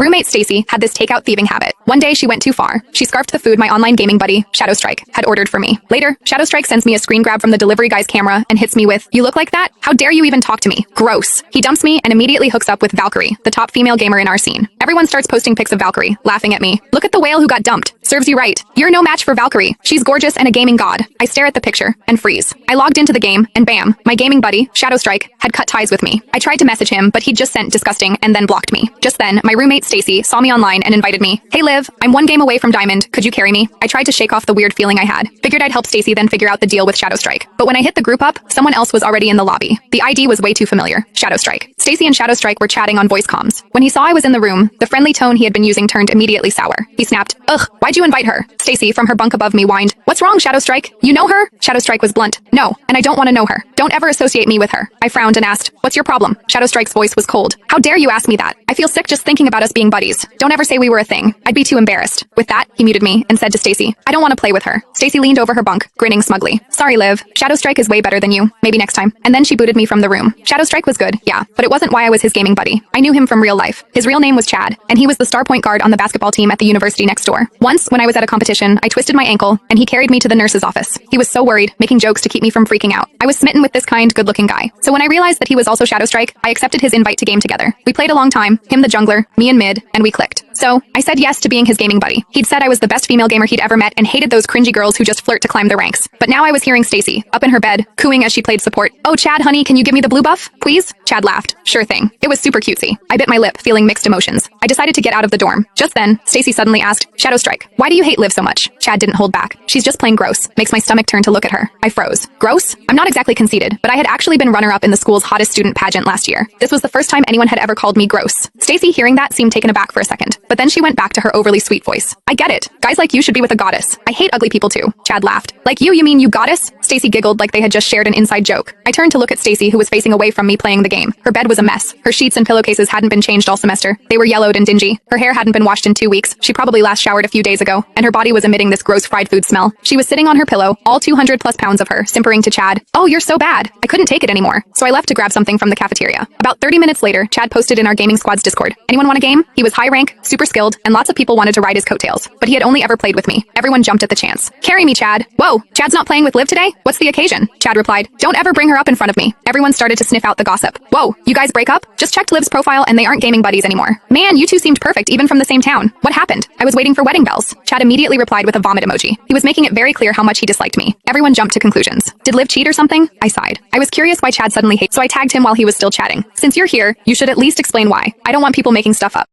Roommate Stacy had this takeout thieving habit. One day she went too far. She scarfed the food my online gaming buddy, Shadowstrike, had ordered for me. Later, Shadowstrike sends me a screen grab from the delivery guy's camera and hits me with, "You look like that? How dare you even talk to me? Gross." He dumps me and immediately hooks up with Valkyrie, the top female gamer in our scene. Everyone starts posting pics of Valkyrie, laughing at me. "Look at the whale who got dumped. Serves you right. You're no match for Valkyrie. She's gorgeous and a gaming god." I stare at the picture and freeze. I logged into the game and bam, my gaming buddy, Shadowstrike, had cut ties with me. I tried to message him, but he just sent disgusting and then blocked me. Just then, my roommate Stacy saw me online and invited me. "Hey Liv, I'm one game away from Diamond. Could you carry me?" I tried to shake off the weird feeling I had. Figured I'd help Stacy then figure out the deal with Shadowstrike. But when I hit the group up, someone else was already in the lobby. The ID was way too familiar. Shadowstrike. Stacy and Shadowstrike were chatting on voice comms. When he saw I was in the room, the friendly tone he had been using turned immediately sour. He snapped, "Ugh, why'd you invite her?" Stacy, from her bunk above me, whined, "What's wrong, Shadowstrike? You know her?" Shadowstrike was blunt. "No, and I don't want to know her. Don't ever associate me with her." I frowned and asked, "What's your problem?" Shadowstrike's voice was cold. "How dare you ask me that? I feel sick just thinking about us being buddies. Don't ever say we were a thing. I'd be too embarrassed." With that, he muted me and said to Stacy, "I don't want to play with her." Stacy leaned over her bunk, grinning smugly. "Sorry, Liv. Shadowstrike is way better than you. Maybe next time." And then she booted me from the room. Shadowstrike was good, yeah, but it wasn't why I was his gaming buddy. I knew him from real life. His real name was Chad, and he was the star point guard on the basketball team at the university next door. Once, when I was at a competition, I twisted my ankle, and he carried me to the nurse's office. He was so worried, making jokes to keep me from freaking out. I was smitten with this kind, good-looking guy. So when I realized that he was also Shadowstrike, I accepted his invite to game together. We played a long time, him the jungler, me in mid, and we clicked. So, I said yes to being his gaming buddy. He'd said I was the best female gamer he'd ever met and hated those cringy girls who just flirt to climb the ranks. But now I was hearing Stacy, up in her bed, cooing as she played support. "Oh, Chad, honey, can you give me the blue buff, please?" Chad laughed. "Sure thing." It was super cutesy. I bit my lip, feeling mixed emotions. I decided to get out of the dorm. Just then, Stacy suddenly asked, "Shadowstrike, why do you hate Liv so much?" Chad didn't hold back. "She's just plain gross." Makes my stomach turn to look at her. I froze. Gross? I'm not exactly conceited, but I had actually been runner-up in the school's hottest student pageant last year. This was the first time anyone had ever called me gross. Stacy, hearing that, seemed taken aback for a second, but then she went back to her overly sweet voice. "I get it. Guys like you should be with a goddess. I hate ugly people too." Chad laughed. "Like you mean you goddess?" Stacy giggled like they had just shared an inside joke. I turned to look at Stacy, who was facing away from me playing the game. Her bed was a mess. Her sheets and pillowcases hadn't been changed all semester. They were yellowed and dingy. Her hair hadn't been washed in 2 weeks. She probably last showered a few days ago, and her body was emitting this gross fried food smell. She was sitting on her pillow, all 200 plus pounds of her, simpering to Chad, "Oh, you're so bad." I couldn't take it anymore, so I left to grab something from the cafeteria. About 30 minutes later, Chad posted in our gaming squad's Discord, "Anyone want a game?" He was high rank, super skilled, and lots of people wanted to ride his coattails, but he had only ever played with me. Everyone jumped at the chance. "Carry me, Chad." "Whoa, Chad's not playing with Liv today? What's the occasion?" Chad replied, "Don't ever bring her up in front of me." Everyone started to sniff out the gossip. "Whoa, you guys break up? Just checked Liv's profile and they aren't gaming buddies anymore. Man, you two seemed perfect even from the same town. What happened?" "I was waiting for wedding bells." Chad immediately replied with a vomit emoji. He was making it very clear how much he disliked me. Everyone jumped to conclusions. Did Liv cheat or something? I sighed. I was curious why Chad suddenly hated, so I tagged him while he was still chatting. "Since you're here, you should at least explain why. I don't want people making stuff up."